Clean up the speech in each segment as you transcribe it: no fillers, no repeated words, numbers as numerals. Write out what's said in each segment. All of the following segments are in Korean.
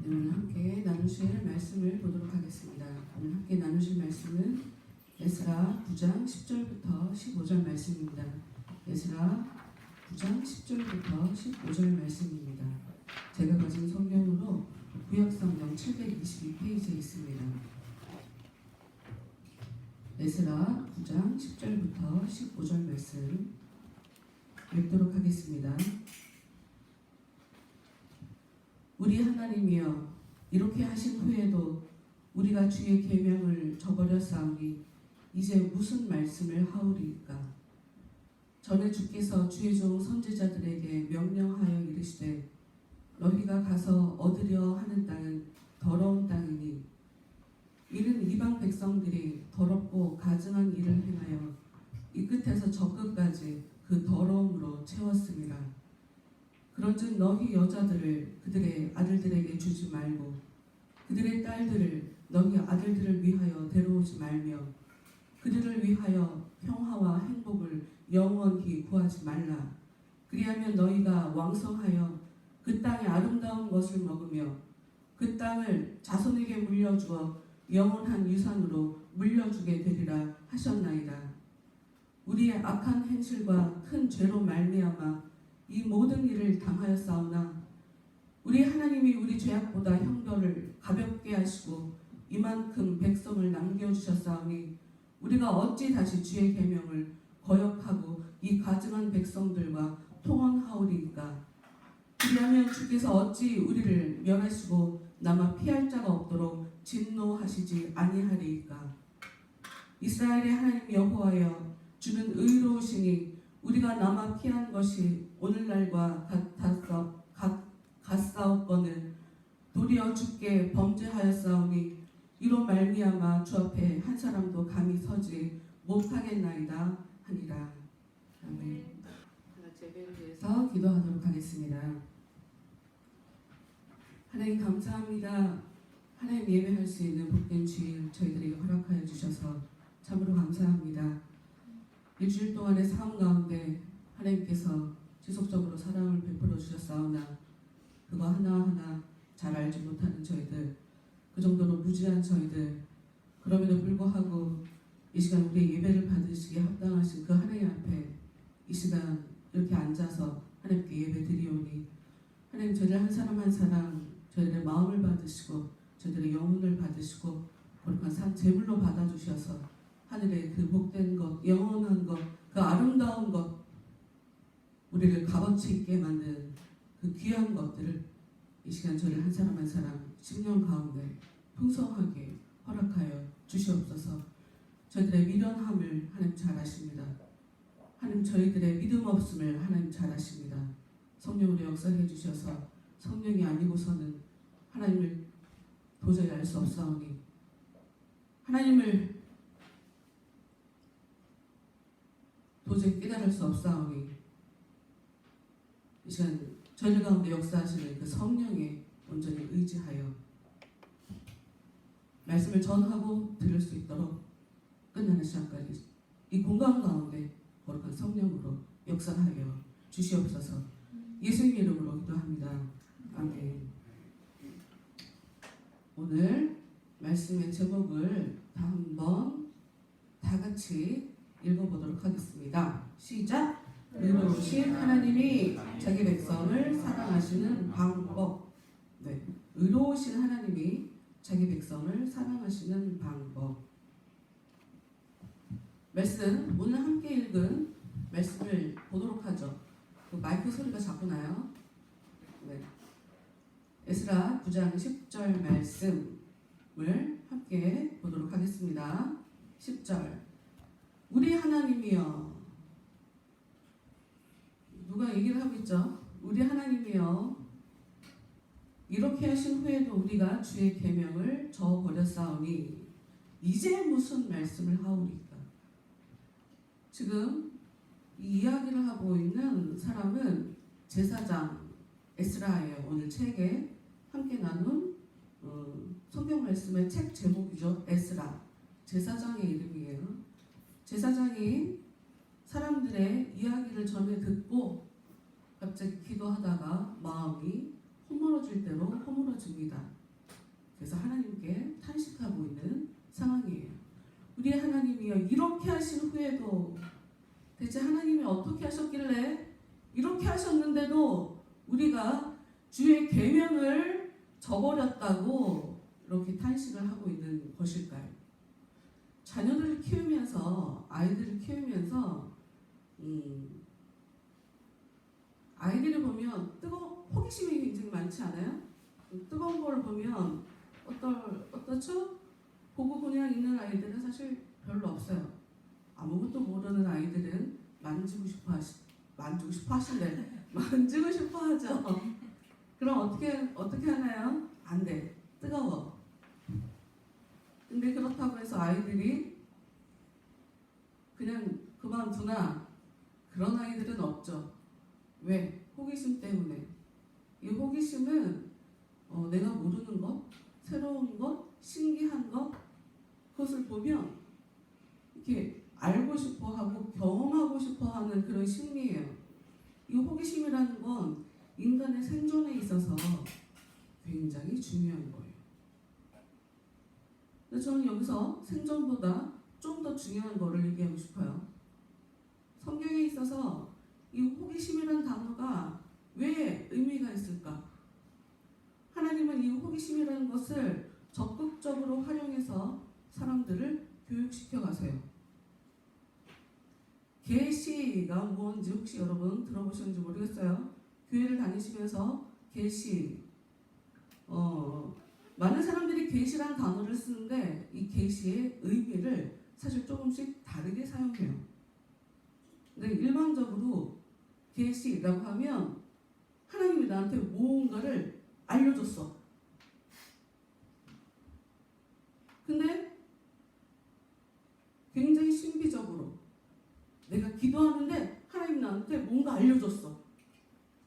오늘 함께 나누실 말씀을 보도록 하겠습니다. 오늘 함께 나누실 말씀은 에스라 9장 10절부터 15절 말씀입니다. 에스라 9장 10절부터 15절 말씀입니다. 제가 가진 성경으로 구약성경 722페이지에 있습니다. 에스라 9장 10절부터 15절 말씀 읽도록 하겠습니다. 우리 하나님이여, 이렇게 하신 후에도 우리가 주의 계명을 저버렸사오니 이제 무슨 말씀을 하오리까? 전에 주께서 주의 종 선지자들에게 명령하여 이르시되 너희가 가서 얻으려 하는 땅은 더러운 땅이니 이는 이방 백성들이 더럽고 가증한 일을 행하여 이 끝에서 저 끝까지 그 더러움으로 채웠습니다. 그런즉 너희 여자들을 그들의 아들들에게 주지 말고 그들의 딸들을 너희 아들들을 위하여 데려오지 말며 그들을 위하여 평화와 행복을 영원히 구하지 말라. 그리하면 너희가 왕성하여 그 땅의 아름다운 것을 먹으며 그 땅을 자손에게 물려주어 영원한 유산으로 물려주게 되리라 하셨나이다. 우리의 악한 행실과 큰 죄로 말미암아 이 모든 일을 당하였사오나 우리 하나님이 우리 죄악보다 형벌을 가볍게 하시고 이만큼 백성을 남겨주셨사오니 우리가 어찌 다시 주의 계명을 거역하고 이 가증한 백성들과 통언하오리이까? 그리하면 주께서 어찌 우리를 멸하시고 남아 피할 자가 없도록 진노하시지 아니하리이까? 이스라엘의 하나님 여호와여, 주는 의로우시니 우리가 남아 피한 것이 오늘날과 같사옵거늘 도리어 주께 범죄하였사오니 이로 말미암아 주 앞에 한 사람도 감히 서지 못하겠나이다 하니라. 아멘. 같이 예배를 위해서 기도하도록 하겠습니다. 하나님 감사합니다. 하나님 예배할 수 있는 복된 주일 저희들에게 허락하여 주셔서 참으로 감사합니다. 일주일 동안의 삶 가운데 하나님께서 지속적으로 사랑을 베풀어 주셨사오나 그거 하나하나 잘 알지 못하는 저희들, 그 정도로 무지한 저희들, 그럼에도 불구하고 이 시간 우리의 예배를 받으시기에 합당하신 그 하나님 앞에 이 시간 이렇게 앉아서 하나님께 예배 드리오니 하나님 저희들 한 사람 한 사람 저희들의 마음을 받으시고 저희들의 영혼을 받으시고 거룩한 산 제물로 받아주셔서 하늘의 그 복된 것, 영원한 것, 그 아름다운 것, 우리를 값어치 있게 만든 그 귀한 것들을 이 시간 저희를 한 사람 한 사람 10년 가운데 풍성하게 허락하여 주시옵소서. 저희들의 미련함을 하나님 잘 아십니다. 하나님 저희들의 믿음 없음을 하나님 잘 아십니다. 성령으로 역사해 주셔서 성령이 아니고서는 하나님을 도저히 알 수 없사오니 하나님을 도저히 깨달을 수 없사오니 이 시간 저희들 가운데 역사하시는 그 성령에 온전히 의지하여 말씀을 전하고 들을 수 있도록 끝나는 시간까지 이 공간 가운데 거룩한 성령으로 역사하여 주시옵소서. 예수님 이름으로 기도합니다. 아멘. 오늘 말씀의 제목을 한번 다 같이 읽어보도록 하겠습니다. 시작! 의로우신 하나님이 자기 백성을 사랑하시는 방법. 네, 의로우신 하나님이 자기 백성을 사랑하시는 방법. 말씀, 오늘 함께 읽은 말씀을 보도록 하죠. 그 마이크 소리가 자꾸 나요. 네. 에스라 9장 10절 말씀을 함께 보도록 하겠습니다. 10절. 우리 하나님이여, 누가 얘기를 하고 있죠? 우리 하나님이여, 이렇게 하신 후에도 우리가 주의 계명을 저버렸사오니 이제 무슨 말씀을 하오리까? 지금 이 이야기를 하고 있는 사람은 제사장 에스라예요. 오늘 책에 함께 나눈 성경 말씀의 책 제목이죠. 에스라, 제사장의 이름이에요. 제사장이 사람들의 이야기를 전해 듣고 갑자기 기도하다가 마음이 허물어질 대로 허물어지고 줍니다. 그래서 하나님께 탄식하고 있는 상황이에요. 우리 하나님이여, 이렇게 하신 후에도 대체 하나님이 어떻게 하셨길래 이렇게 하셨는데도 우리가 주의 계명을 저버렸다고 이렇게 탄식을 하고 있는 것일까요? 자녀들을 키우면서, 아이들을 키우면서 아이들을 보면 호기심이 굉장히 많지 않아요? 뜨거운 걸 보면 어떻죠? 보고 그냥 있는 아이들은 사실 별로 없어요. 아무것도 모르는 아이들은 만지고 싶어 하죠. 그럼 어떻게 하나요? 안 돼. 뜨거워. 근데 그렇다고 해서 아이들이 그냥 그만두나? 그런 아이들은 없죠. 왜? 호기심 때문에. 이 호기심은 내가 모르는 것, 새로운 것, 신기한 것, 그것을 보면 이렇게 알고 싶어 하고 경험하고 싶어 하는 그런 심리예요. 이 호기심이라는 건 인간의 생존에 있어서 굉장히 중요한 거예요. 근데 저는 여기서 생존보다 좀 더 중요한 거를 얘기하고 싶어요. 성경에 있어서 이 호기심이라는 단어가 왜 의미가 있을까? 하나님은 이 호기심이라는 것을 적극적으로 활용해서 사람들을 교육시켜 가세요. 계시가 뭔지 혹시 여러분 들어보셨는지 모르겠어요. 교회를 다니시면서 계시, 많은 사람들이 계시라는 단어를 쓰는데 이 계시의 의미를 사실 조금씩 다르게 사용해요. 근데 일반적으로 계시라고 하면 하나님이 나한테 무언가를 알려줬어. 근데 굉장히 신비적으로 내가 기도하는데 하나님 나한테 뭔가 알려줬어.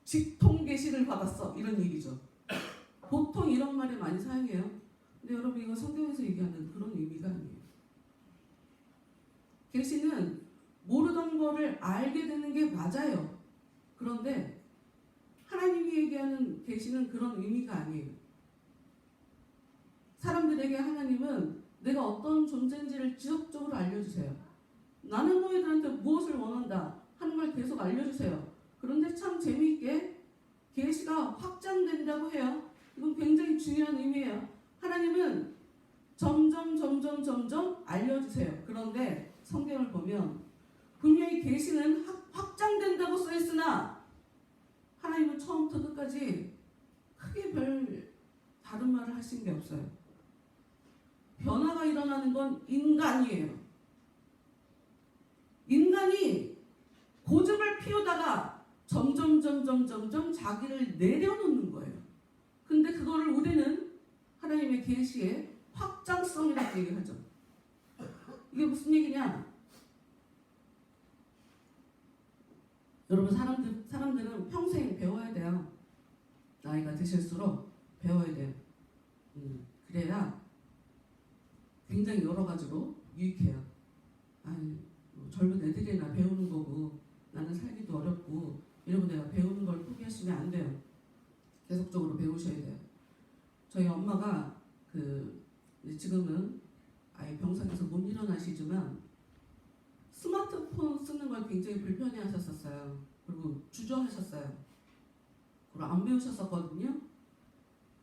직통 계시를 받았어. 이런 얘기죠. 보통 이런 말을 많이 사용해요. 근데 여러분 이거 성경에서 얘기하는 그런 의미가 아니에요. 계시는 모르던 거를 알게 되는 게 맞아요. 그런데 하나님이 얘기하는 계시는 그런 의미가 아니에요. 사람들에게 하나님은 내가 어떤 존재인지를 지속적으로 알려주세요. 나는 너희들한테 무엇을 원한다 하는 걸 계속 알려주세요. 그런데 참 재미있게 계시가 확장된다고 해요. 이건 굉장히 중요한 의미예요. 하나님은 점점 알려주세요. 그런데 성경을 보면 분명히 계시는 확장된다고 써있으나 하나님은 처음부터 끝까지 크게 별 다른 말을 하신 게 없어요. 변화가 일어나는 건 인간이에요. 인간이 고집을 피우다가 점점 자기를 내려놓는 거예요. 근데 그거를 우리는 하나님의 계시의 확장성이라고 얘기하죠. 이게 무슨 얘기냐? 여러분 사람들은 평생 배워야 돼요. 나이가 드실수록 배워야 돼요. 그래야 굉장히 여러 가지로 유익해요. 아니, 젊은 애들이나 배우는 거고 나는 살기도 어렵고 이러고 내가 배우는 걸 포기하시면 안 돼요. 계속적으로 배우셔야 돼요. 저희 엄마가 지금은 아예 병상에서 못 일어나시지만 스마트폰 쓰는 걸 굉장히 불편해 하셨었어요. 그리고 주저하셨어요. 그리고 안 배우셨었거든요.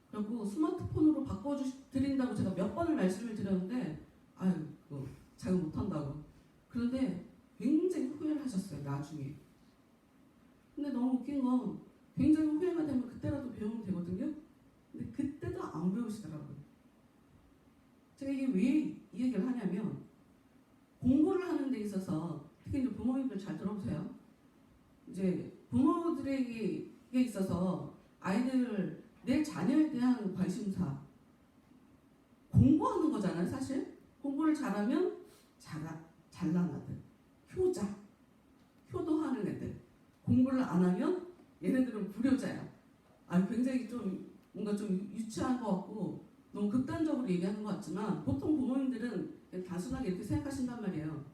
그리고 스마트폰으로 바꿔드린다고 제가 몇 번을 말씀을 드렸는데 자기 못한다고. 그런데 굉장히 후회를 하셨어요. 나중에. 근데 너무 웃긴 건 굉장히 후회가 되면 그때라도 배우면 되거든요. 근데 그때도 안 배우시더라고요. 제가 이게 왜 이 얘기를 하냐면 공부를 하는 데 있어서 특히 이제 부모님들 잘 들어보세요. 이제 부모들에게 있어서 아이들 내 자녀에 대한 관심사 공부하는 거잖아요. 사실 공부를 잘하면 잘난 아들, 효도하는 애들. 공부를 안 하면 얘네들은 불효자야. 굉장히 좀 뭔가 좀 유치한 것 같고 너무 극단적으로 얘기하는 것 같지만 보통 부모님들은 단순하게 이렇게 생각하신단 말이에요.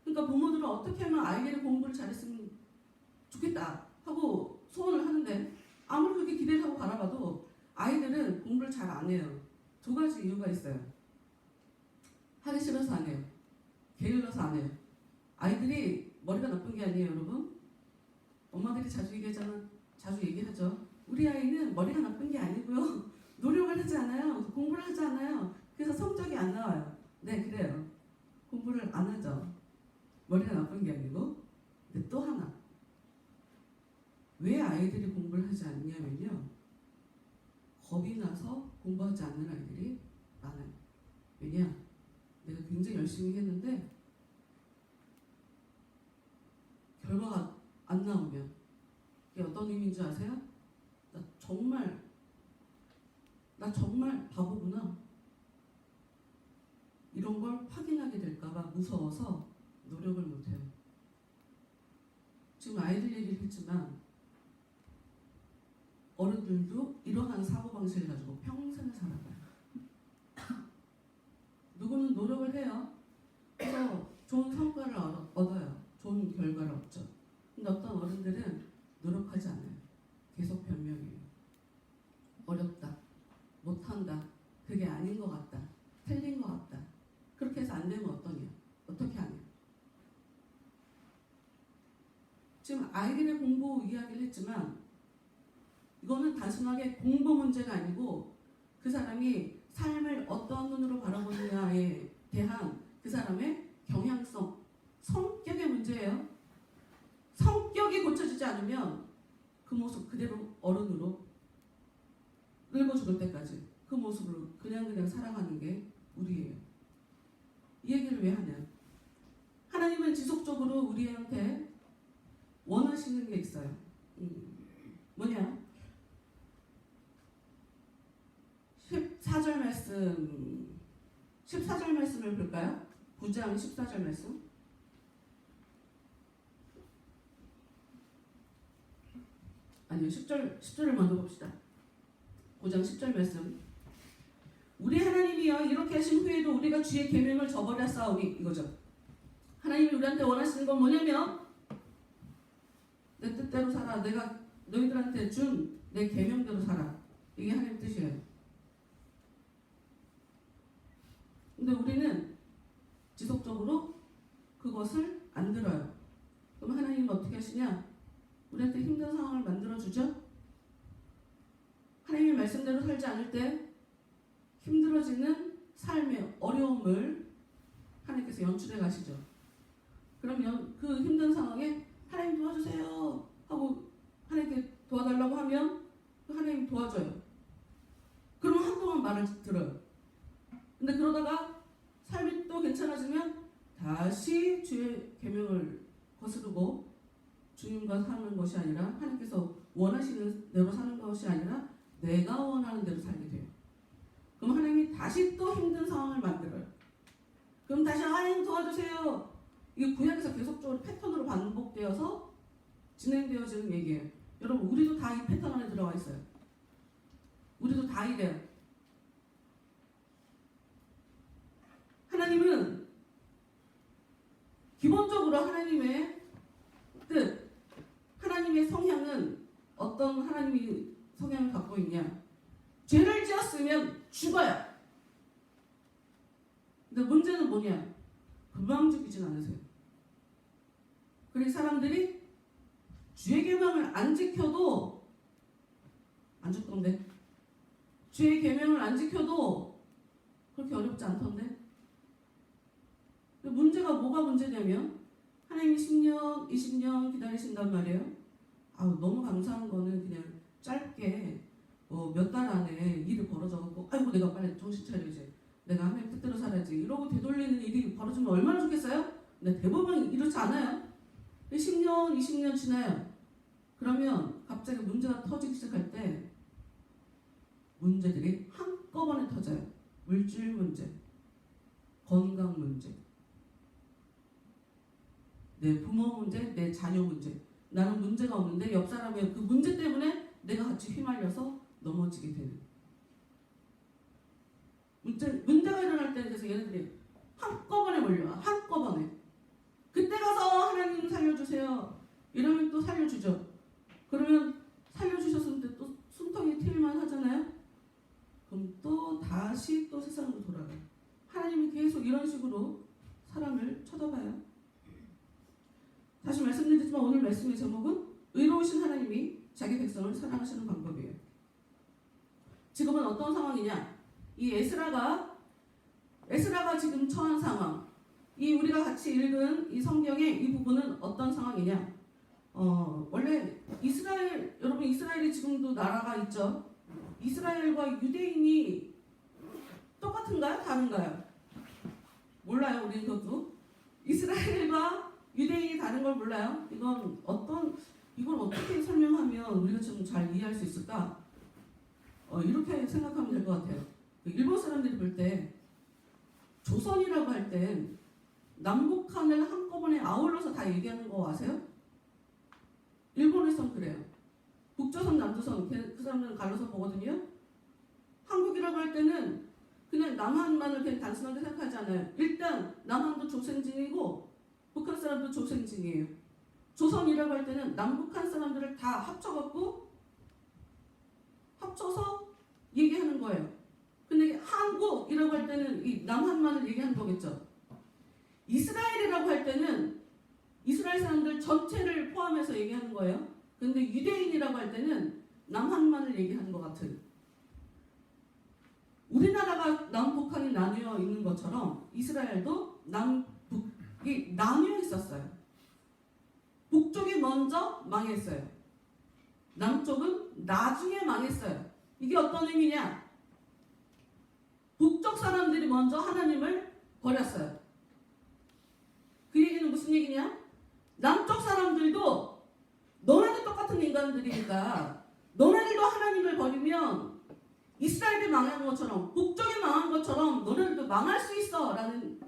그러니까 부모들은 어떻게 하면 아이들이 공부를 잘했으면 좋겠다 하고 소원을 하는데 아무리 그렇게 기대를 하고 바라봐도 아이들은 잘 안 해요. 두 가지 이유가 있어요. 하기 싫어서 안 해요. 게을러서 안 해요. 아이들이 머리가 나쁜 게 아니에요, 여러분. 엄마들이 자주 얘기하죠. 우리 아이는 머리가 나쁜 게 아니고요. 노력을 하지 않아요. 공부를 하지 않아요. 그래서 성적이 안 나와요. 네, 그래요. 공부를 안 하죠. 머리가 나쁜 게 아니고. 근데 또 하나. 왜 아이들이 공부를 하지 않냐면요. 겁이 나서 공부하지 않는 아이들이 많아요. 왜냐? 내가 굉장히 열심히 했는데 결과가 안 나오면 이게 어떤 의미인 줄 아세요? 나 정말 바보구나. 이런 걸 확인하게 될까봐 무서워서 노력을 못해요. 지금 아이들 얘기를 했지만 어른들도 이러한 사고방식을 가지고 평생을 살아가요. 누구는 노력을 해요. 그래서 좋은 성과를 얻어요. 좋은 결과를 얻죠. 근데 어떤 어른들은 노력하지 않아요. 계속 변명해요. 어렵다. 못한다. 그게 아닌 것 같다. 틀린 것 같다. 그렇게 해서 안 되면 어떻게 하냐. 지금 아이들의 공부 이야기를 했지만 이거는 단순하게 공부 문제가 아니고 그 사람이 삶을 어떤 눈으로 바라보느냐에 대한 그 사람의 경향성, 성격의 문제예요. 성격이 고쳐지지 않으면 그 모습 그대로 어른으로 늙어 죽을 때까지 그 모습으로 그냥 살아가는 게 우리예요. 이 얘기를 왜 하냐? 하나님은 지속적으로 우리한테 원하시는 게 있어요. 뭐냐? 14절 말씀을 볼까요? 9장 14절 말씀. 아니요, 10절을 먼저 봅시다. 9장 10절 말씀. 우리 하나님이여 이렇게 하신 후에도 우리가 주의 계명을 저버렸사오니 이거죠. 하나님이 우리한테 원하시는 건 뭐냐면 내 뜻대로 살아. 내가 너희들한테 준 내 계명대로 살아. 이게 하나님 뜻이에요. 근데 우리는 지속적으로 그것을 안 들어요. 그럼 하나님은 어떻게 하시냐? 우리한테 힘든 상황을 만들어주죠? 하나님의 말씀대로 살지 않을 때 힘들어지는 삶의 어려움을 하나님께서 연출해 가시죠. 그러면 그 힘든 상황에 하나님 도와주세요 하고 하나님께 도와달라고 하면 하나님 도와줘요. 그러면 한동안 말을 들어요. 근데 그러다가 삶이 또 괜찮아지면 다시 주의 계명을 거스르고 주님과 사는 것이 아니라 하나님께서 원하시는 대로 사는 것이 아니라 내가 원하는 대로 살게 돼요. 그럼 하나님이 다시 또 힘든 상황을 만들어요. 그럼 다시 하나님 도와주세요. 이게 구약에서 계속적으로 패턴으로 반복되어서 진행되어지는 얘기예요. 여러분 우리도 다 이 패턴 안에 들어가 있어요. 우리도 다 이래요. 하나님은 기본적으로 하나님의 뜻, 하나님의 성향은 어떤 하나님이 성향을 갖고 있냐? 죄를 지었으면 죽어요. 근데 문제는 뭐냐? 금방 죽이진 않으세요. 그리고 사람들이 주의 계명을 안 지켜도 안 죽던데. 주의 계명을 안 지켜도 그렇게 어렵지 않던데. 문제가 뭐가 문제냐면 하나님이 10년, 20년 기다리신단 말이에요. 너무 감사한 거는 그냥 짧게 몇 달 안에 일이 벌어져갖고 아이고 내가 빨리 정신 차려야지. 내가 하나님 뜻대로 살아야지. 이러고 되돌리는 일이 벌어지면 얼마나 좋겠어요? 근데 대부분 이렇지 않아요. 10년, 20년 지나요. 그러면 갑자기 문제가 터지기 시작할 때 문제들이 한꺼번에 터져요. 물질 문제, 건강 문제, 내 부모 문제, 내 자녀 문제. 나는 문제가 없는데 옆 사람의 그 문제 때문에 내가 같이 휘말려서 넘어지게 되는. 문제가 일어날 때 그래서 얘네들이 한꺼번에 몰려와. 한꺼번에. 그때 가서 하나님 살려주세요. 이러면 또 살려주죠. 그러면 살려주셨을 때 또 숨통이 트일만 하잖아요. 그럼 다시 또 세상으로 돌아가요. 하나님이 계속 이런 식으로 사람을 쳐다봐요. 다시 말씀드리지만 오늘 말씀의 제목은 의로우신 하나님이 자기 백성을 사랑하시는 방법이에요. 지금은 어떤 상황이냐? 이 에스라가 지금 처한 상황, 이 우리가 같이 읽은 이 성경의 이 부분은 어떤 상황이냐? 원래 여러분 이스라엘이 지금도 나라가 있죠. 이스라엘과 유대인이 똑같은가요? 다른가요? 몰라요. 우리는 그것도 이스라엘과 유대인이 다른 걸 몰라요. 이걸 어떻게 설명하면 우리가 좀 잘 이해할 수 있을까? 이렇게 생각하면 될 것 같아요. 일본 사람들이 볼 때 조선이라고 할 땐 남북한을 한꺼번에 아울러서 다 얘기하는 거 아세요? 일본에선 그래요. 북조선, 남조선 그 사람들은 갈라서 보거든요. 한국이라고 할 때는 그냥 남한만을 그냥 단순하게 생각하지 않아요. 일단 남한도 조선진이고 북한 사람도 조선진이에요. 조선이라고 할 때는 남북한 사람들을 다 합쳐서 얘기하는 거예요. 근데 한국이라고 할 때는 이 남한만을 얘기하는 거겠죠. 이스라엘이라고 할 때는 이스라엘 사람들 전체를 포함해서 얘기하는 거예요. 근데 유대인이라고 할 때는 남한만을 얘기하는 것 같은. 우리나라가 남북한이 나뉘어 있는 것처럼 이스라엘도 남북이 나뉘어 있었어요. 북쪽이 먼저 망했어요. 남쪽은 나중에 망했어요. 이게 어떤 의미냐? 북쪽 사람들이 먼저 하나님을 버렸어요. 그 얘기는 무슨 얘기냐? 남쪽 사람들도 너네도 똑같은 인간들이니까 너네들도 하나님을 버리면 이스라엘이 망한 것처럼 북쪽이 망한 것처럼 너네들도 망할 수 있어 라는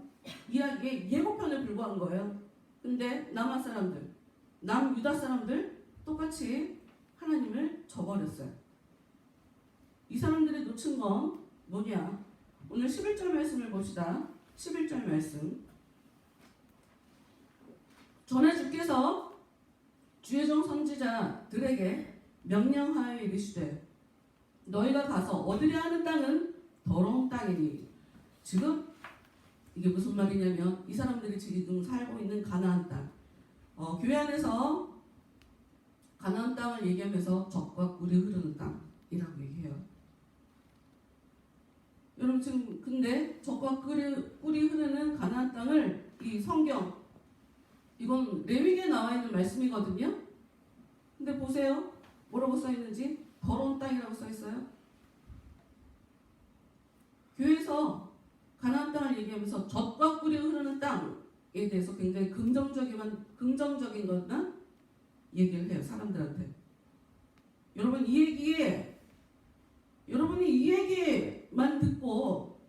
이야기의 예고편에 불과한 거예요. 근데 남한 사람들, 남유다 사람들 똑같이 하나님을 저버렸어요. 이 사람들이 놓친 건 뭐냐? 오늘 11절 말씀을 봅시다. 11절 말씀. 전에 주께서 주의 종 선지자들에게 명령하여 이르시되 너희가 가서 얻으려 하는 땅은 더러운 땅이니. 지금 이게 무슨 말이냐면 이 사람들이 지금 살고 있는 가나안 땅. 교회 안에서 가나안 땅을 얘기하면서 젖과 꿀이 흐르는 땅이라고 얘기해요. 여러분 지금 근데 젖과 꿀이 흐르는 가나안 땅을 이 성경 이건 레위기에 나와 있는 말씀이거든요. 근데 보세요. 뭐라고 써 있는지 더러운 땅이라고 써 있어요. 교회에서 가나안 땅을 얘기하면서 젖과 꿀이 흐르는 땅에 대해서 굉장히 긍정적인 것만 얘기를 해요. 사람들한테. 여러분이 이 얘기만 듣고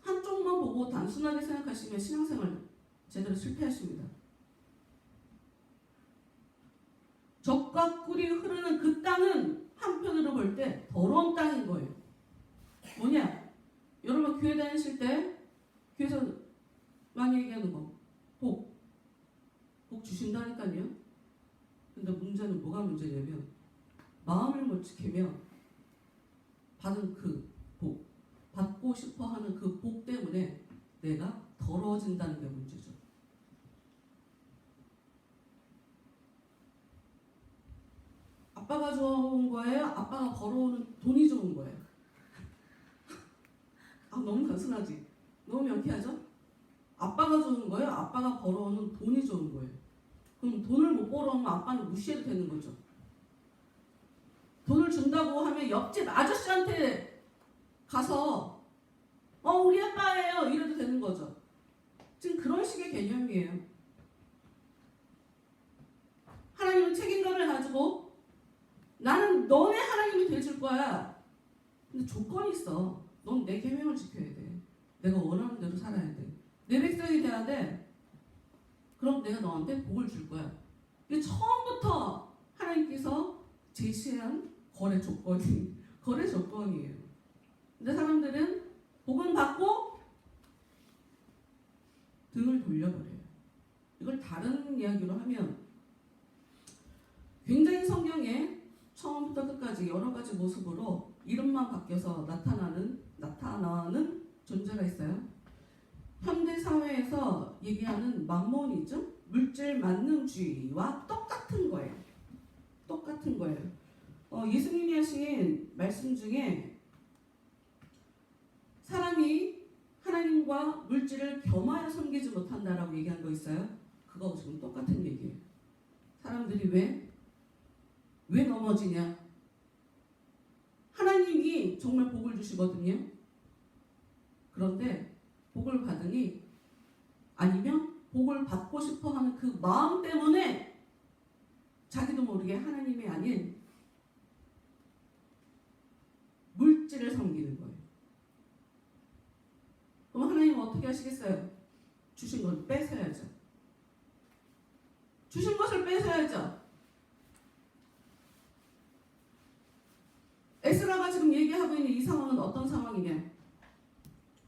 한쪽만 보고 단순하게 생각하시면 신앙생활 제대로 실패하십니다. 젖과 꿀이 흐르는 그 땅은 한편으로 볼 때 더러운 땅인 거예요. 뭐냐? 여러분 교회 다니실 때 교회에서 많이 얘기하는 거 복 주신다니까요. 근데 문제는 뭐가 문제냐면 마음을 못 지키면 받은 그 복, 받고 싶어하는 그 복 때문에 내가 더러워진다는 게 문제죠. 아빠가 좋은 거예요? 아빠가 벌어오는 돈이 좋은 거예요? 너무 단순하지? 너무 명쾌하죠? 아빠가 좋은 거예요? 아빠가 벌어오는 돈이 좋은 거예요? 그럼 돈을 못 벌어오면 아빠는 무시해도 되는 거죠. 돈을 준다고 하면 옆집 아저씨한테 가서 우리 아빠예요 이래도 되는 거죠. 지금 그런 식의 개념이에요. 하나님은 책임감을 가지고 나는 너네 하나님이 돼줄 거야. 근데 조건이 있어. 넌 내 계명을 지켜야 돼. 내가 원하는 대로 살아야 돼. 내 백성이 돼야 돼. 그럼 내가 너한테 복을 줄 거야. 이게 처음부터 하나님께서 제시한 거래 조건이에요. 근데 사람들은 복은 받고 등을 돌려버려요. 이걸 다른 이야기로 하면 굉장히 성경에 처음부터 끝까지 여러 가지 모습으로 이름만 바뀌어서 나타나는 존재가 있어요. 현대 사회에서 얘기하는 맘모니즘, 물질 만능주의와 똑같은 거예요. 똑같은 거예요. 예수님이 하신 말씀 중에 사람이 하나님과 물질을 겸하여 섬기지 못한다라고 얘기한 거 있어요. 그거 지금 똑같은 얘기예요. 사람들이 왜 넘어지냐? 하나님이 정말 복을 주시거든요. 그런데 복을 받으니 아니면 복을 받고 싶어 하는 그 마음 때문에 자기도 모르게 하나님이 아닌 물질을 섬기는 거예요. 그럼 하나님은 어떻게 하시겠어요? 주신 걸 뺏어야죠. 주신 것을 뺏어야죠. 에스라가 지금 얘기하고 있는 이 상황은 어떤 상황이냐?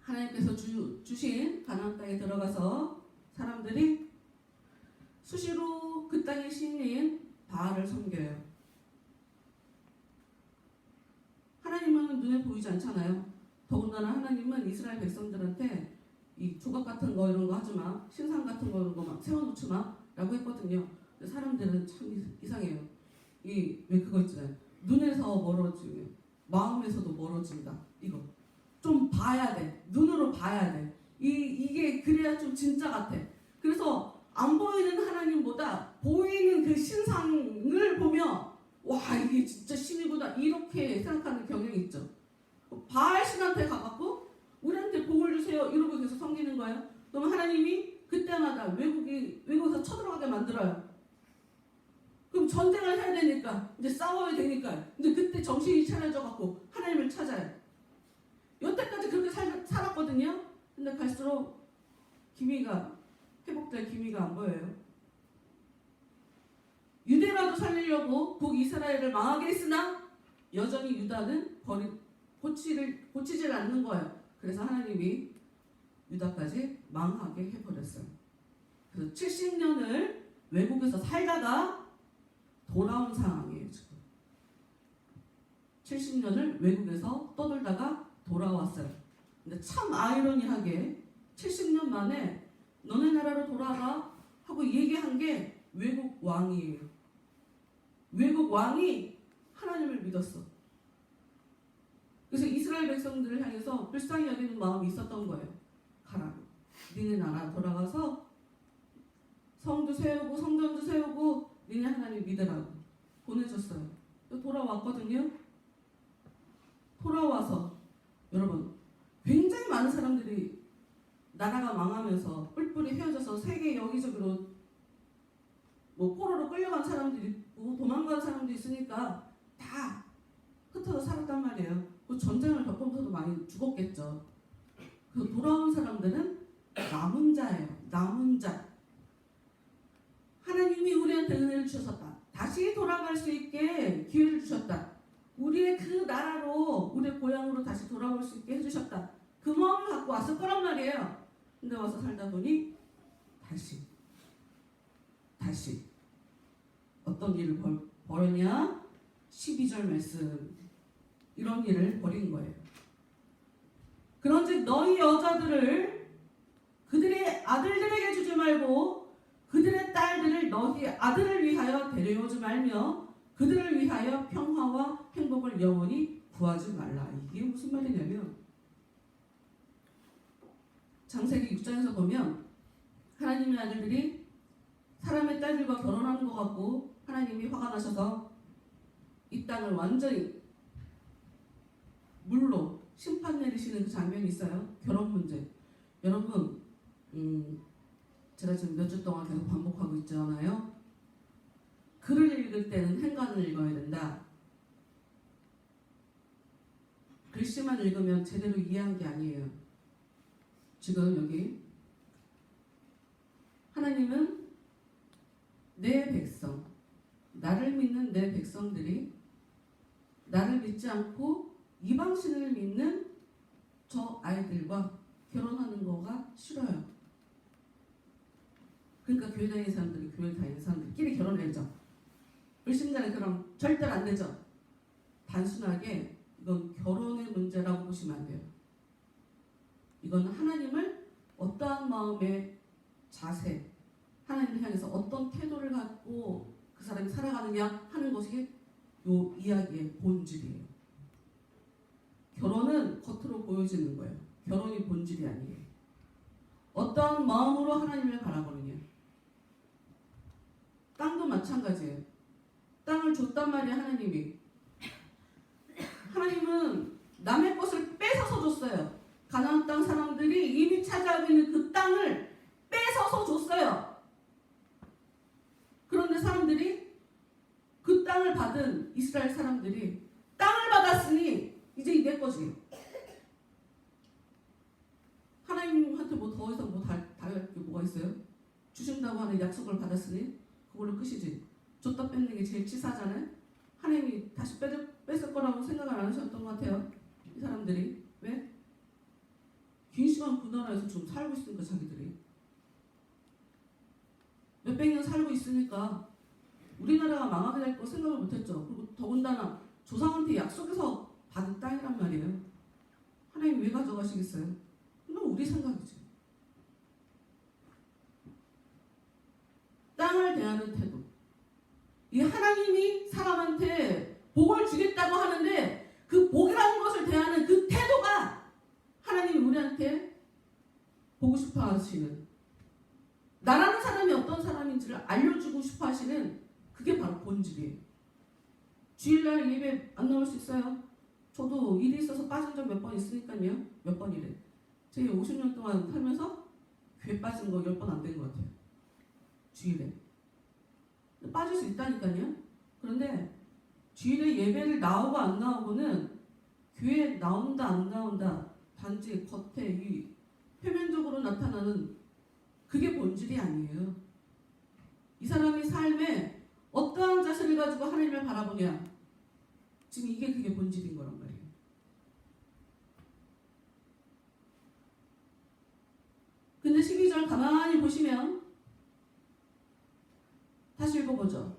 하나님께서 주신 가나안 땅에 들어가서 사람들이 수시로 그 땅의 신인 바알을 섬겨요. 하나님은 눈에 보이지 않잖아요. 더군다나 하나님은 이스라엘 백성들한테 이 조각 같은 거 이런 거 하지 마, 신상 같은 거 이런 거 막 세워놓지 마라고 했거든요. 근데 사람들은 참 이상해요. 왜 그거 있잖아요. 눈에서 멀어지면 마음에서도 멀어진다. 이거 좀 봐야 돼. 눈으로 봐야 돼. 이게 그래야 좀 진짜 같아. 그래서 안 보이는 하나님보다 보이는 그 신상을 보면 와 이게 진짜 신이구나 이렇게 생각하는 경향이 있죠. 바알 신한테 가갖고 우리한테 복을 주세요 이러고 계속 섬기는 거예요. 그럼 하나님이 그때마다 외국에서 쳐들어가게 만들어요. 그럼 전쟁을 해야 되니까 이제 싸워야 되니까 이제 그때 정신이 차려져갖고 하나님을 찾아요. 여태까지 그렇게 살았거든요. 근데 갈수록 회복될 기미가 안 보여요. 유대라도 살리려고 북이스라엘을 망하게 했으나 여전히 유다는 고치질 않는 거예요. 그래서 하나님이 유다까지 망하게 해버렸어요. 그래서 70년을 외국에서 살다가 돌아온 상황이에요. 지금 70년을 외국에서 떠돌다가 돌아왔어요. 근데 참 아이러니하게 70년 만에 너네 나라로 돌아가 하고 얘기한 게 외국 왕이에요. 외국 왕이 하나님을 믿었어. 그래서 이스라엘 백성들을 향해서 불쌍히 여기는 마음이 있었던 거예요. 가라. 니네 나라 돌아가서 성도 세우고 성전도 세우고 니네 하나님 믿으라고 보내줬어요. 돌아왔거든요. 돌아와서 여러분 굉장히 많은 사람들이 나라가 망하면서 뿔뿔이 휘어져서 세계 여기저기로 포로로 끌려간 사람들이 있고 도망간 사람도 있으니까 다 흩어져 살았단 말이에요. 그 전쟁을 겪으면서도 많이 죽었겠죠. 그 돌아온 사람들은 남은 자예요. 남은 자. 하나님이 우리한테 은혜를 주셨다. 다시 돌아갈 수 있게 기회를 주셨다. 우리의 그 나라로 우리의 고향으로 다시 돌아올 수 있게 해주셨다. 그 마음을 갖고 왔을 거란 말이에요. 근데 와서 살다 보니 다시 어떤 일을 벌였냐? 12절 말씀 이런 일을 벌인 거예요. 그런즉 너희 여자들을 그들의 아들들에게 주지 말고 그들의 딸들을 너희 아들을 위하여 데려오지 말며 그들을 위하여 평화와 행복을 영원히 구하지 말라. 이게 무슨 말이냐면 창세기 6장에서 보면 하나님의 아들들이 사람의 딸들과 결혼하는 것 같고 하나님이 화가 나셔서 이 땅을 완전히 물로 심판 내리시는 그 장면이 있어요. 결혼 문제. 여러분 제가 지금 몇 주 동안 계속 반복하고 있잖아요. 글을 읽을 때는 행간을 읽어야 된다. 글씨만 읽으면 제대로 이해한 게 아니에요. 지금 여기 하나님은 내 백성, 나를 믿는 내 백성들이 나를 믿지 않고 이방신을 믿는 저 아이들과 결혼하는 거가 싫어요. 그러니까 교회 다니는 사람들이 교회 다니는 사람들끼리 결혼을 했죠. 불신자는 그럼 절대로 안 되죠. 단순하게 이건 결혼의 문제라고 보시면 안 돼요. 이건 하나님을 어떠한 마음의 자세, 하나님을 향해서 어떤 태도를 갖고 그 사람이 살아가느냐 하는 것이 요 이야기의 본질이에요. 결혼은 겉으로 보여지는 거예요. 결혼이 본질이 아니에요. 어떠한 마음으로 하나님을 바라보느냐. 땅도 마찬가지예요. 땅을 줬단 말이에요, 하나님이. 하나님은 남의 것을 뺏어서 줬어요. 가나안 땅 사람들이 이미 차지하고 있는 그 땅을 뺏어서 줬어요. 그런데 사람들이 그 땅을 받은 이스라엘 사람들이 땅을 받았으니 이제 내 거지. 하나님한테 뭐 더 이상 뭐 달할 게 뭐가 있어요? 주신다고 하는 약속을 받았으니 그걸로 끝이지. 줬다 뺏는 게 제일 치사하잖아요. 하나님이 다시 뺏을 거라고 생각을 안 하셨던 것 같아요. 이 사람들이. 왜? 긴 시간 그 나라에서 좀 살고 있으니까 자기들이. 몇백 년 살고 있으니까 우리나라가 망하게 될 거 생각을 못했죠. 그리고 더군다나 조상한테 약속해서 받은 땅이란 말이에요. 하나님 왜 가져가시겠어요? 그건 우리 생각이죠. 땅을 대하는 태도. 이 하나님이 사람한테 복을 주겠다고 하는데 그 복이라는 것을 대하는 그 태도가 하나님이 우리한테 보고 싶어 하시는, 나라는 사람이 어떤 사람인지를 알려주고 싶어 하시는, 그게 바로 본질이에요. 주일날 예배 안 나올 수 있어요? 저도 일이 있어서 빠진 적 몇 번 있으니까요. 몇 번이래. 제가 50년 동안 살면서 교회 빠진 거 10번 안 된 것 같아요. 주일에. 빠질 수 있다니까요. 그런데 주일에 예배를 나오고 안 나오고는 교회에 나온다 안 나온다, 단지 겉에 이 표면적으로 나타나는 그게 본질이 아니에요. 이 사람이 삶에 어떠한 자세를 가지고 하나님을 바라보냐, 지금 이게 그게 본질인 거란 말이에요. 근데 12절 가만히 보시면 다시 읽어보죠.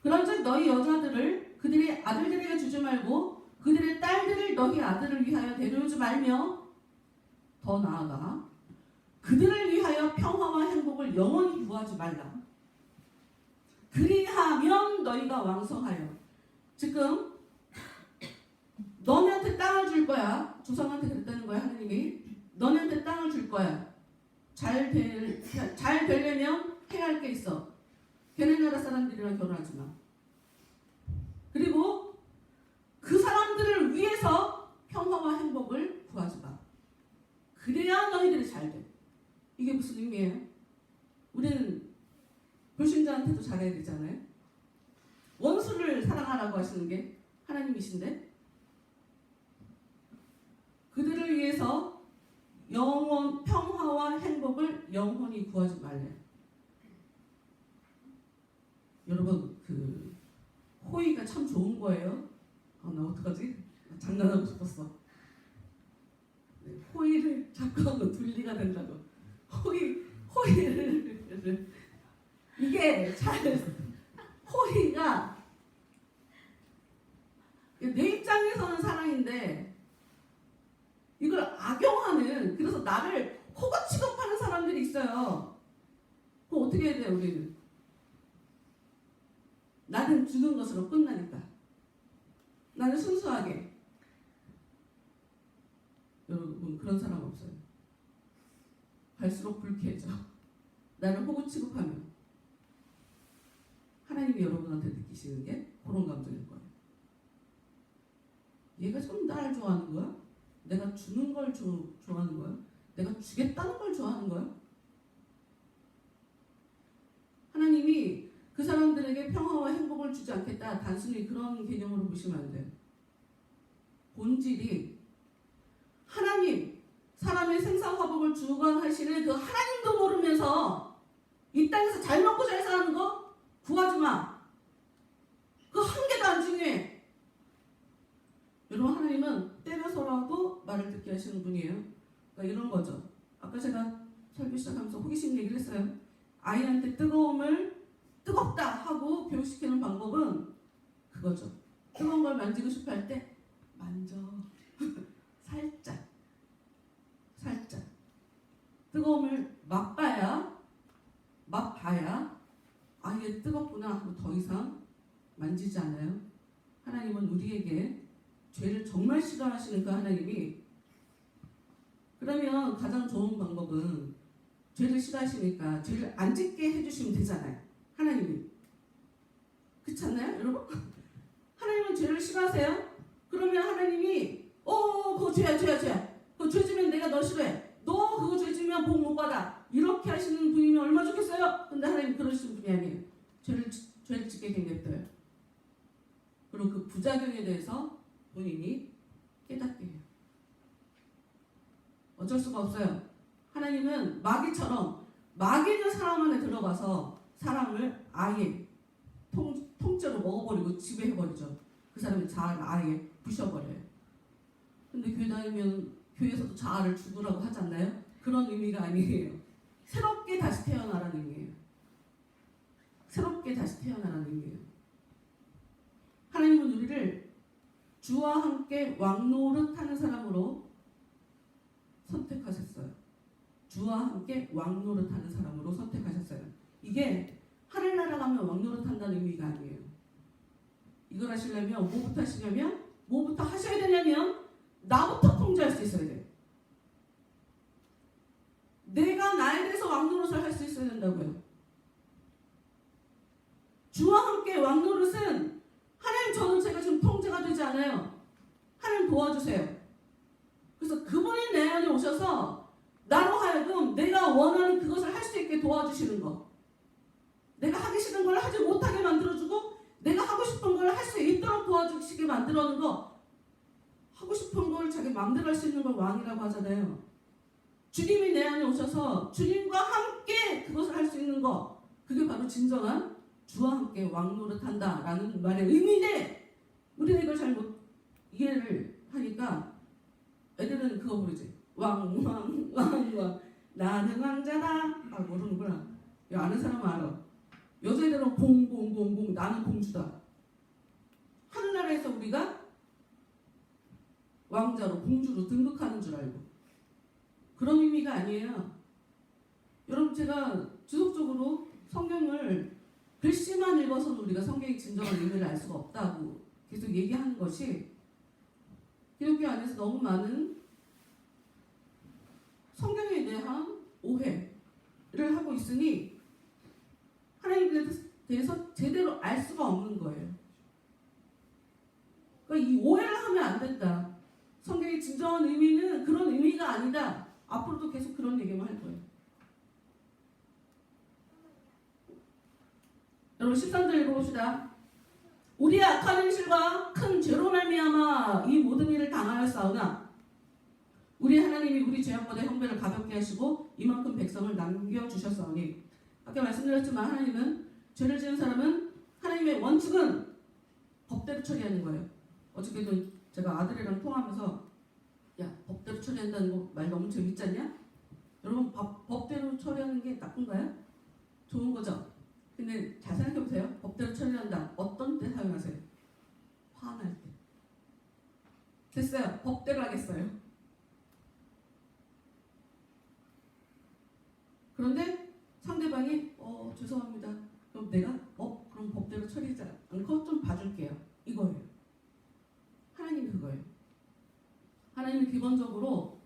그런즉 너희 여자들을 그들의 아들들에게 주지 말고 그들의 딸들을 너희 아들을 위하여 데려오지 말며, 더 나아가 그들을 위하여 평화와 행복을 영원히 구하지 말라. 그리하면 너희가 왕성하여. 지금 너네한테 땅을 줄 거야. 조상한테 그랬다는 거야. 하나님이 너네한테 땅을 줄 거야. 잘 되려면 해야 할 게 있어. 걔네 나라 사람들이랑 결혼하지 마. 그리고 그 사람들을 위해서 평화와 행복을 구하지 마. 그래야 너희들이 잘 돼. 이게 무슨 의미예요? 우리는 불신자한테도 잘해야 되잖아요. 원수를 사랑하라고 하시는 게 하나님이신데, 그들을 위해서 평화와 행복을 영원히 구하지 말래. 여러분, 그 호의가 참 좋은 거예요. 나 어떡하지? 장난하고 싶었어. 네, 호의를 자꾸 하면 둘리가 된다고. 호의를 이게 호의가 내 입장에서는 사랑인데 이걸 악용하는, 그래서 나를 호구 취급하는 사람들이 있어요. 그럼 어떻게 해야 돼요, 우리는? 나는 주는 것으로 끝나니까. 나는 순수하게. 여러분, 그런 사람 없어요. 갈수록 불쾌해져. 나를 호구 취급하면. 하나님이 여러분한테 느끼시는 게 그런 감정일 거예요. 얘가 좀 나를 좋아하는 거야? 내가 주는 걸 좋아하는 거야? 내가 주겠다는 걸 좋아하는 거야? 하나님이 그 사람들에게 평화와 행복을 주지 않겠다, 단순히 그런 개념으로 보시면 안 돼요. 본질이 하나님, 사람의 생사화복을 주관하시는 그 하나님도 모르면서 이 땅에서 잘 먹고 잘 사는 거 구하지 마. 그 한 개도 안 중요해. 여러분, 하나님은 때려서라도 말을 듣게 하시는 분이에요. 그러니까 이런 거죠. 아까 제가 설교 시작하면서 호기심 얘기를 했어요. 아이한테 뜨거움을 뜨겁다 하고 교육시키는 방법은 그거죠. 뜨거운 걸 만지고 싶어 할 때 만져. 살짝 뜨거움을 맛봐야 아 이게 뜨겁구나 하고 더 이상 만지지 않아요. 하나님은 우리에게 죄를 정말 싫어하시는 그 하나님이, 그러면 가장 좋은 방법은 죄를 싫어하시니까 죄를 안 짓게 해주시면 되잖아요. 하나님이. 그렇지 않나요 여러분? 하나님은 죄를 싫어하세요? 그러면 하나님이 그거 죄야. 그거 죄 지면 내가 너 싫어해. 너 그거 죄 지면 복 못 받아. 이렇게 하시는 분이면 얼마나 좋겠어요? 근데 하나님 그러시는 분이 아니에요. 죄를 짓게 생겼어요. 그리고 그 부작용에 대해서 본인이 깨닫게 해요. 어쩔 수가 없어요. 하나님은 마귀는 사람 안에 들어가서 사람을 아예 통째로 먹어버리고 지배해버리죠. 그 사람의 자아를 아예 부셔버려요. 근데 교회 다니면 교회에서도 자아를 죽으라고 하지 않나요? 그런 의미가 아니에요. 새롭게 다시 태어나라는 의미예요. 새롭게 다시 태어나라는 의미예요. 하나님은 우리를 주와 함께 왕노릇하는 사람으로 선택하셨어요. 주와 함께 왕노릇하는 사람으로 선택하셨어요. 이게 하늘나라 가면 왕노릇한다는 의미가 아니에요. 이걸 하시려면 뭐부터 하시냐면, 뭐부터 하셔야 되냐면 나부터 통제할 수 있어야 돼요. 내가 나에 대해서 왕노릇을 할 수 있어야 된다고요. 주와 함께 왕노릇은 하나님, 저는 제가 지금 통제가 되지 않아요. 하나님 도와주세요. 그래서 그분이 내 안에 오셔서 나로 하여금 내가 원하는 그것을 할 수 있게 도와주시는 거. 내가 하기 싫은 걸 하지 못하게 만들어주고 내가 하고 싶은 걸 할 수 있도록 도와주시게 만들어놓은 거. 하고 싶은 걸 자기 마음대로 할 수 있는 걸 왕이라고 하잖아요. 주님이 내 안에 오셔서 주님과 함께 그것을 할 수 있는 거. 그게 바로 진정한 주와 함께 왕노릇한다라는 말의 의미인데, 우리는 이걸 잘못 이해를 하니까 애들은 그거 부르지. 왕 나는 왕자다. 모르는구나. 아는 사람은 알아. 여자애들은 공공공공 나는 공주다. 하늘나라에서 우리가 왕자로 공주로 등극하는 줄 알고. 그런 의미가 아니에요. 여러분, 제가 지속적으로 성경을 글씨만 읽어서는 우리가 성경의 진정한 의미를 알 수가 없다고 계속 얘기하는 것이, 기독교 안에서 너무 많은 성경에 대한 오해를 하고 있으니 하나님에 대해서 제대로 알 수가 없는 거예요. 그러니까 이 오해를 하면 안 된다. 성경의 진정한 의미는 그런 의미가 아니다. 앞으로도 계속 그런 얘기만 할 거예요. 여러분 13절 읽어봅시다. 우리의 악한 행실과 큰 죄로 말미암아 이 모든 일을 당하였사오나 우리 하나님이 우리 죄악보다 형벌을 가볍게 하시고 이만큼 백성을 남겨주셨사오니, 아까 말씀드렸지만 하나님은 죄를 지은 사람은 하나님의 원칙은 법대로 처리하는 거예요. 어저께도 제가 아들이랑 통화하면서 야, 법대로 처리한다는 거 말 너무 재밌지 않냐? 여러분, 법대로 처리하는 게 나쁜가요? 좋은 거죠? 근데 잘 생각해보세요. 법대로 처리한다. 어떤 때 사용하세요? 화날 때. 됐어요. 법대로 하겠어요. 그런데 상대방이 죄송합니다. 그럼 내가 그럼 법대로 처리하지 않고 좀 봐줄게요. 이거예요. 하나님이 그거예요. 하나님은 기본적으로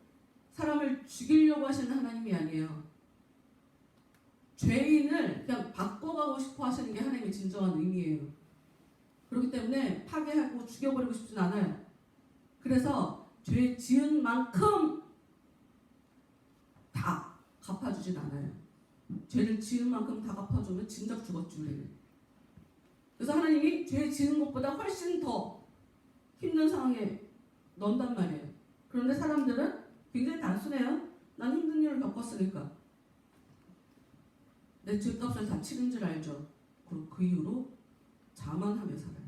사람을 죽이려고 하시는 하나님이 아니에요. 죄인을 그냥 바꿔가고 싶어 하시는 게 하나님의 진정한 의미예요. 그렇기 때문에 파괴하고 죽여버리고 싶진 않아요. 그래서 죄 지은 만큼 다 갚아주진 않아요. 죄를 지은 만큼 다 갚아주면 진작 죽었지 우리는. 그래서 하나님이 죄 지은 것보다 훨씬 더 힘든 상황에 넣는단 말이에요. 그런데 사람들은 굉장히 단순해요. 난 힘든 일을 겪었으니까 내 죄값을 다 치른 줄 알죠. 그리고 그 이후로 자만하며 살아요.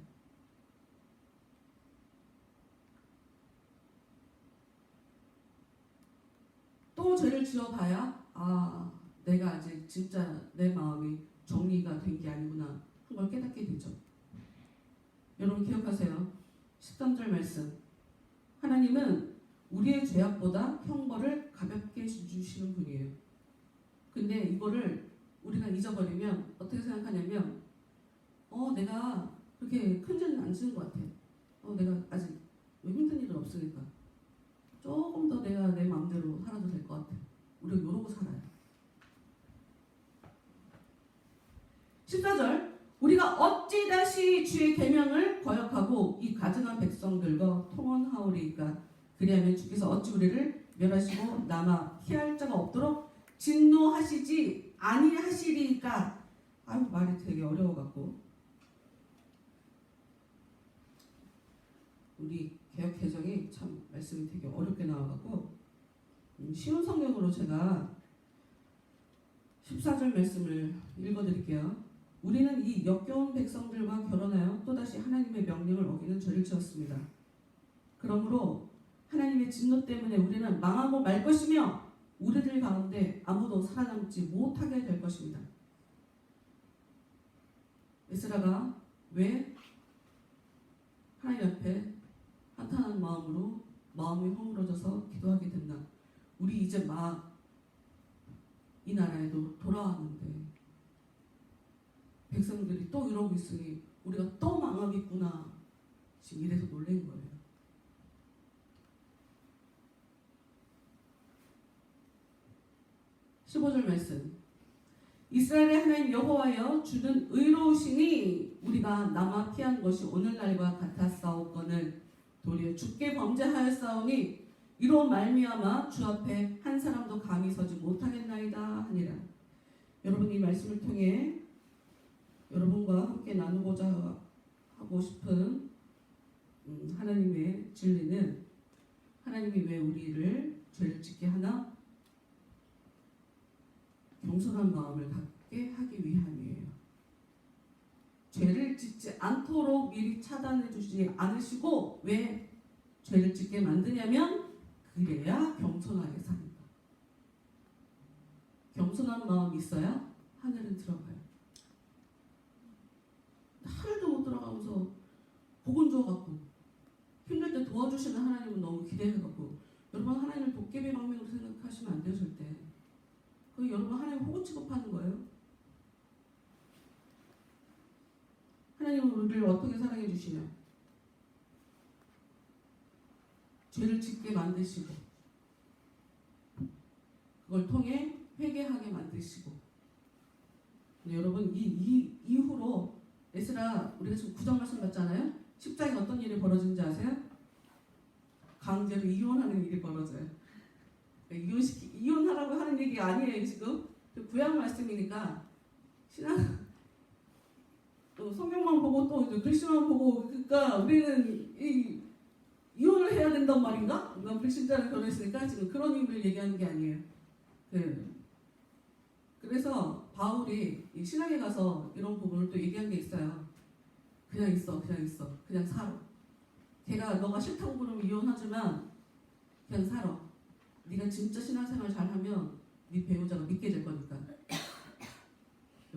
또 죄를 지어봐야 내가 아직 진짜 내 마음이 정리가 된 게 아니구나 한 걸 깨닫게 되죠. 여러분 기억하세요. 13절 말씀. 하나님은 우리의 죄악보다 형벌을 가볍게 주시는 분이에요. 근데 이거를 우리가 잊어버리면 어떻게 생각하냐면 내가 그렇게 큰 죄는 안 지는 것 같아. 내가 아직 힘든 일은 없으니까 조금 더 내가 내 마음대로 살아도 될 것 같아. 우리가 이러고 살아요. 14절 우리가 어찌 다시 주의 계명을 거역하고 이 가증한 백성들과 통언하오리이까 그리하면 주께서 어찌 우리를 멸하시고 남아 피할 자가 없도록 진노하시지 아니하시리이까. 아유, 말이 되게 어려워갖고 우리 개역 개정이 참 말씀이 되게 어렵게 나와갖고 쉬운 성경으로 제가 14절 말씀을 읽어드릴게요. 우리는 이 역겨운 백성들과 결혼하여 또다시 하나님의 명령을 어기는 죄를 지었습니다. 그러므로 하나님의 진노 때문에 우리는 망하고 말 것이며 우리들 가운데 아무도 살아남지 못하게 될 것입니다. 에스라가 왜 하나님 앞에 한탄한 마음으로 마음이 허물어져서 기도하게 됐나? 우리 이제 막 이 나라에도 돌아왔는데 백성들이 또 이러고 있으니 우리가 또 망하겠구나. 지금 이래서 놀란 거예요. 15절 말씀. 이스라엘의 하나님 여호와여 주는 의로우시니 우리가 남아 피한 것이 오늘날과 같았사오거늘 도리어 주께 범죄하였사오니 이로 말미암아 주 앞에 한 사람도 감히 서지 못하겠나이다 하니라. 여러분 이 말씀을 통해 여러분과 함께 나누고자 하고 싶은 하나님의 진리는 하나님이 왜 우리를 죄를 짓게 하나? 겸손한 마음을 갖게 하기 위함이에요. 죄를 짓지 않도록 미리 차단해 주지 않으시고 왜 죄를 짓게 만드냐면 그래야 겸손하게 삽니다. 겸손한 마음이 있어야 하늘은 들어가요. 하늘도 못 들어가면서 복은 줘갖고 힘들 때 도와주시는 하나님은 너무 기대해갖고 여러분 하나님을 도깨비 방맹으로 생각하시면 안 돼요. 절대. 그 여러분 하나님 호구 취급하는 거예요. 하나님은 우리를 어떻게 사랑해 주시냐? 죄를 짓게 만드시고 그걸 통해 회개하게 만드시고. 근데 여러분 이 이후로 에스라 우리가 지금 9장 말씀 봤잖아요. 10장에 어떤 일이 벌어진지 아세요? 강제로 이혼하는 일이 벌어져요. 이혼하라고 하는 얘기가 아니에요. 지금 구약 말씀이니까 신앙 또 성경만 보고 또 글씨만 보고 그러니까 우리는 이혼을 해야 된단 말인가? 불신자를 결혼했으니까 지금 그런 의미를 얘기하는 게 아니에요. 그래서 바울이 이 신학에 가서 이런 부분을 또 얘기한 게 있어요. 그냥 있어, 그냥 살아. 걔가 너가 싫다고 그러면 이혼하지만 그냥 살아. 네가 진짜 신앙생활 잘하면 네 배우자가 믿게 될 거니까.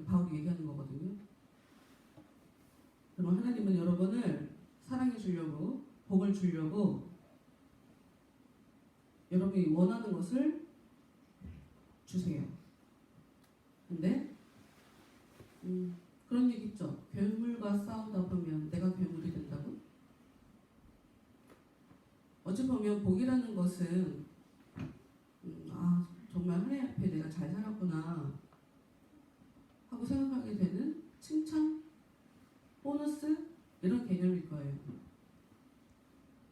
바울이 얘기하는 거거든요. 그럼 하나님은 여러분을 사랑해 주려고 복을 주려고 여러분이 원하는 것을 주세요. 근데 그런 얘기 있죠. 괴물과 싸우다 보면 내가 괴물이 된다고? 어찌 보면 복이라는 것은 정말 하나님 앞에 내가 잘 살았구나 하고 생각하게 되는 칭찬, 보너스 이런 개념일 거예요.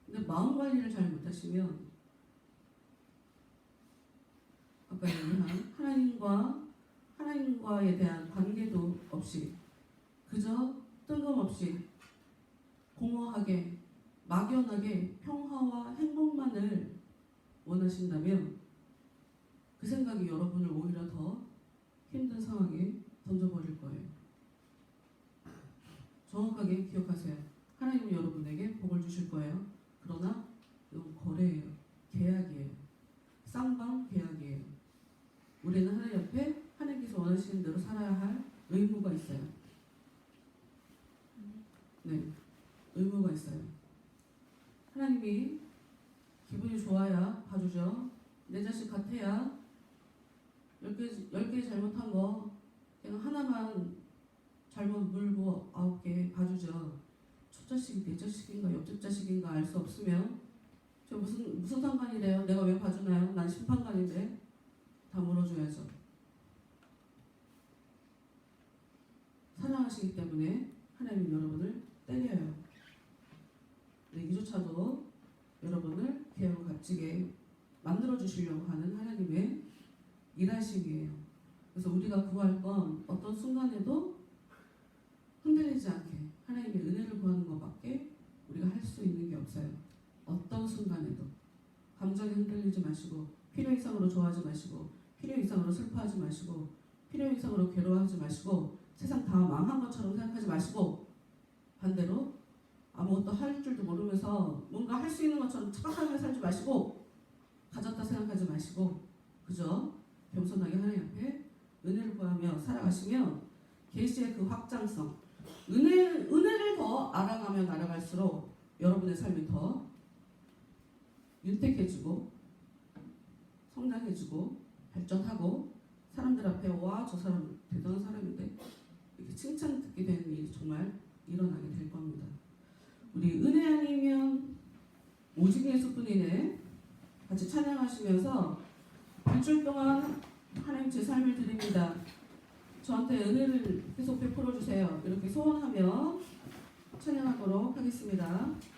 근데 마음 관리를 잘 못하시면 아까 얘기한 하나님과에 대한 관계도 없이 그저 뜬금없이 공허하게 막연하게 평화와 행복만을 원하신다면 그 생각이 여러분을 오히려 더 힘든 상황에 던져버릴 거예요. 정확하게 기억하세요. 하나님은 여러분에게 복을 주실 거예요. 그러나 이건 거래예요. 계약이에요. 쌍방 계약이에요. 우리는 하나님 앞에 하나님께서 원하시는 대로 살아야 할 의무가 있어요. 네, 의무가 있어요. 하나님이 기분이 좋아야 봐주죠. 내 자식 같아야 10개 잘못한 거 그냥 하나만 잘못 물고 9개 봐주죠. 첫자식이 내 자식인가 옆집 자식인가 알 수 없으면 저 무슨 상관이래요? 내가 왜 봐주나요? 난 심판관인데 다 물어줘야죠. 사랑하시기 때문에 하나님은 여러분을 때려요. 이조차도 여러분을 귀하고 값지게 만들어주시려고 하는 하나님의 일하심이에요. 그래서 우리가 구할 건 어떤 순간에도 흔들리지 않게 하나님의 은혜를 구하는 것밖에 우리가 할 수 있는 게 없어요. 어떤 순간에도 감정에 흔들리지 마시고 필요 이상으로 좋아하지 마시고 필요 이상으로 슬퍼하지 마시고 필요 이상으로 괴로워하지 마시고 세상 다 망한 것처럼 생각하지 마시고 반대로 아무것도 할 줄도 모르면서 뭔가 할 수 있는 것처럼 착각하며 살지 마시고 가졌다 생각하지 마시고 그저 겸손하게 하나님 앞에 은혜를 구하며 살아가시면 계시의 그 확장성 은혜를 더 알아가면 알아갈수록 여러분의 삶이 더 윤택해지고 성장해지고 발전하고 사람들 앞에 와 저 사람 대단한 사람인데 이렇게 칭찬 듣게 되는 일이 정말 일어나게 될 겁니다. 우리 은혜 아니면 오직 예수뿐이네 같이 찬양하시면서 일주일 동안 하나님 제 삶을 드립니다. 저한테 은혜를 계속 베풀어 주세요. 이렇게 소원하며 찬양하도록 하겠습니다.